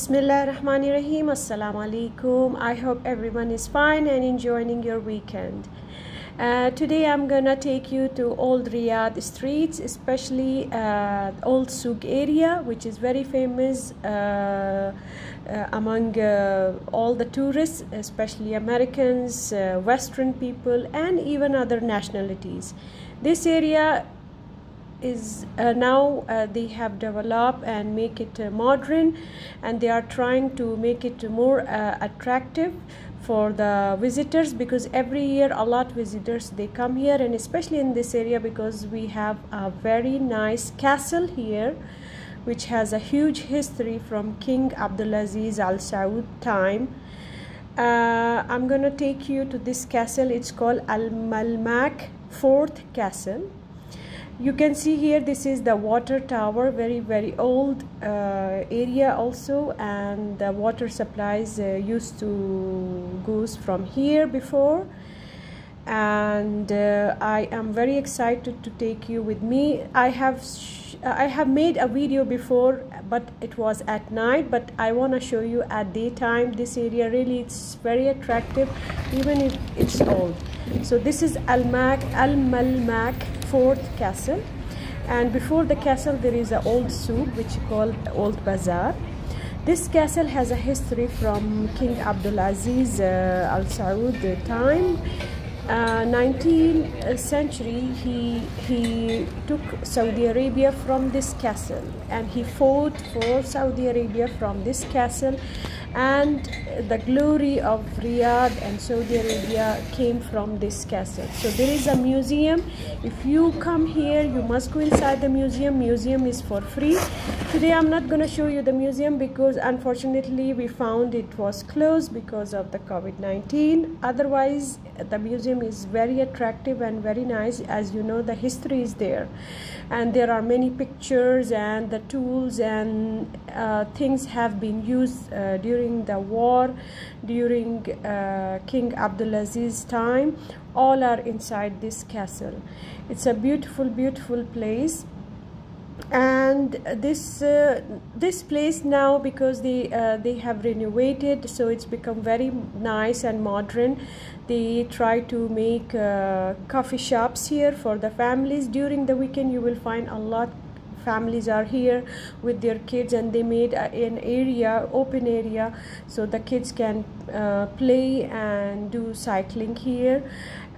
Bismillahirrahmanirrahim. Assalamu alaikum. I hope everyone is fine and enjoying your weekend. Today I'm gonna take you to Old Riyadh streets, especially Old Souk area, which is very famous among all the tourists, especially Americans, Western people, and even other nationalities. This area is now they have developed and make it modern, and they are trying to make it more attractive for the visitors, because every year a lot of visitors they come here, and especially in this area because we have a very nice castle here which has a huge history from King Abdulaziz Al Saud time. I'm gonna take you to this castle. It's called Al Malmak Fort Castle. You can see here, this is the water tower, very old area also, and the water supplies used to goes from here before. And I am very excited to take you with me. I have made a video before, but it was at night, but I want to show you at daytime. This area really, it's very attractive even if it's old. So this is Al Malmak Fort Castle, and before the castle there is an old souk which is called Old Bazaar. This castle has a history from King Abdulaziz Al Saud time. 19th century he took Saudi Arabia from this castle, and he fought for Saudi Arabia from this castle, and the glory of Riyadh and Saudi Arabia came from this castle. So there is a museum. If you come here, you must go inside the museum. Museum is for free. Today I'm not going to show you the museum because unfortunately we found it was closed because of the COVID-19. Otherwise the museum is very attractive and very nice. As you know, the history is there, and there are many pictures, and the tools and things have been used during the war, during King Abdulaziz time. All are inside this castle. It's a beautiful place. And this place now, because they have renovated, so it's become very nice and modern. They try to make coffee shops here for the families. During the weekend you will find a lot families are here with their kids, and they made an area, open area, so the kids can play and do cycling here.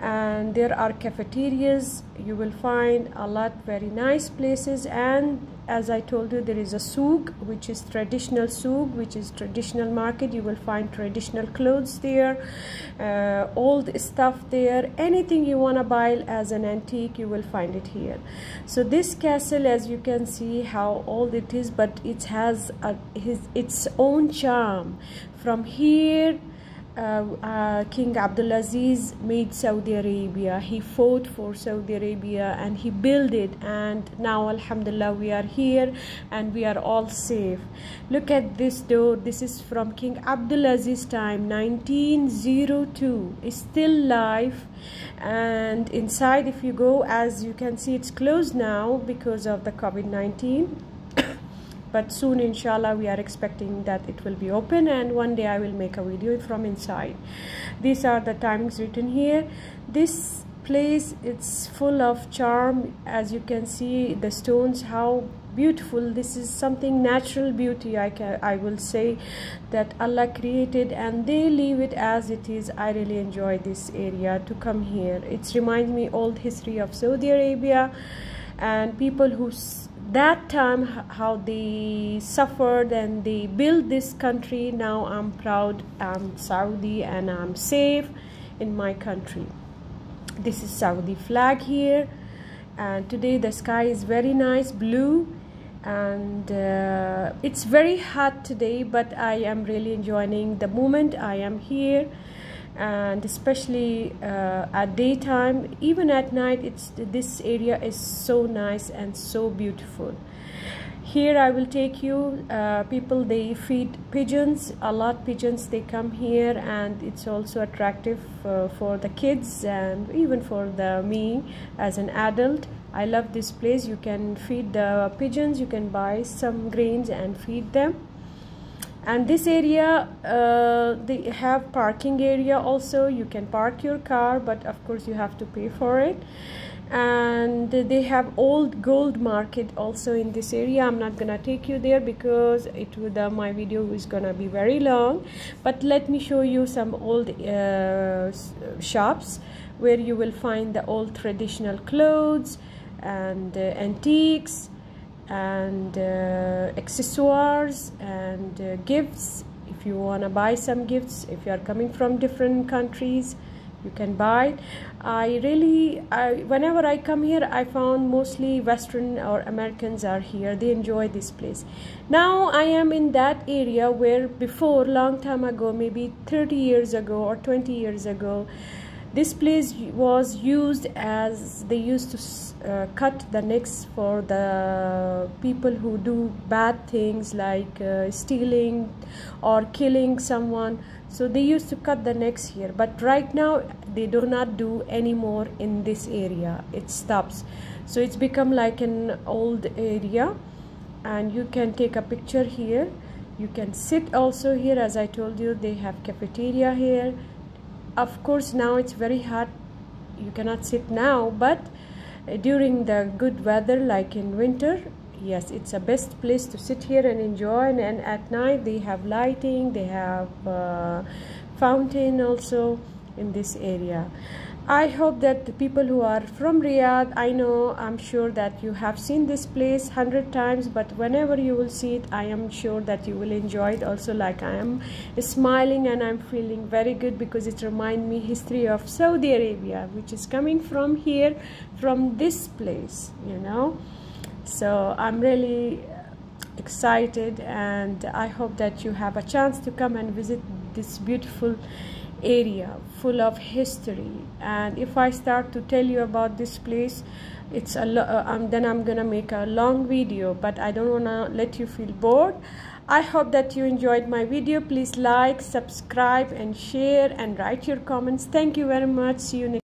And there are cafeterias. You will find a lot very nice places, and as I told you, there is a souk which is traditional souk, which is traditional market. You will find traditional clothes there, old stuff there. Anything you want to buy as an antique, you will find it here. So this castle, as you can see how old it is, but it has its own charm. From here King Abdulaziz made Saudi Arabia. He fought for Saudi Arabia and he built it, and now Alhamdulillah we are here and we are all safe. Look at this door. This is from King Abdulaziz time, 1902. It's still live, and inside if you go, as you can see, it's closed now because of the COVID-19. But soon inshallah we are expecting that it will be open, and one day I will make a video from inside. These are the timings written here. This place, it's full of charm. As you can see, the stones, how beautiful. This is something natural beauty, I will say, that Allah created, and they leave it as it is. I really enjoy this area to come here. It reminds me old history of Saudi Arabia and people who that time how they suffered and they built this country. Now I'm proud, I'm Saudi and I'm safe in my country. This is Saudi flag here, and today the sky is very nice blue, and it's very hot today, but I am really enjoying the moment I am here. And especially at daytime, even at night, this area is so nice and so beautiful. Here I will take you, people, they feed pigeons, a lot pigeons, they come here, and it's also attractive for the kids and even for me as an adult. I love this place. You can feed the pigeons, you can buy some grains and feed them. And this area, they have parking area also. You can park your car, but of course you have to pay for it. And they have old gold market also in this area. I'm not gonna take you there because it would my video is gonna be very long, but let me show you some old shops where you will find the old traditional clothes and antiques and accessoires and gifts. If you want to buy some gifts, if you are coming from different countries, you can buy it. Whenever I come here, I found mostly Western or Americans are here. They enjoy this place. Now I am in that area where before, long time ago, maybe 30 years ago or 20 years ago, this place was used as, they used to cut the necks for the people who do bad things like stealing or killing someone. So they used to cut the necks here, but right now they do not do anymore in this area. It stops. So it's become like an old area, and you can take a picture here. You can sit also here. As I told you, they have cafeteria here. Of course now it's very hot, you cannot sit now, but during the good weather like in winter, yes, it's a best place to sit here and enjoy. And at night they have lighting, they have fountain also in this area. I hope that the people who are from Riyadh, I'm sure that you have seen this place 100 times, but whenever you will see it, I am sure that you will enjoy it also, like I am smiling and I'm feeling very good because it reminds me history of Saudi Arabia, which is coming from here, from this place, you know. So I'm really excited, and I hope that you have a chance to come and visit this beautiful area full of history. And if I start to tell you about this place, it's then I'm gonna make a long video, but I don't wanna let you feel bored. I hope that you enjoyed my video. Please like, subscribe and share and write your comments. Thank you very much. See you next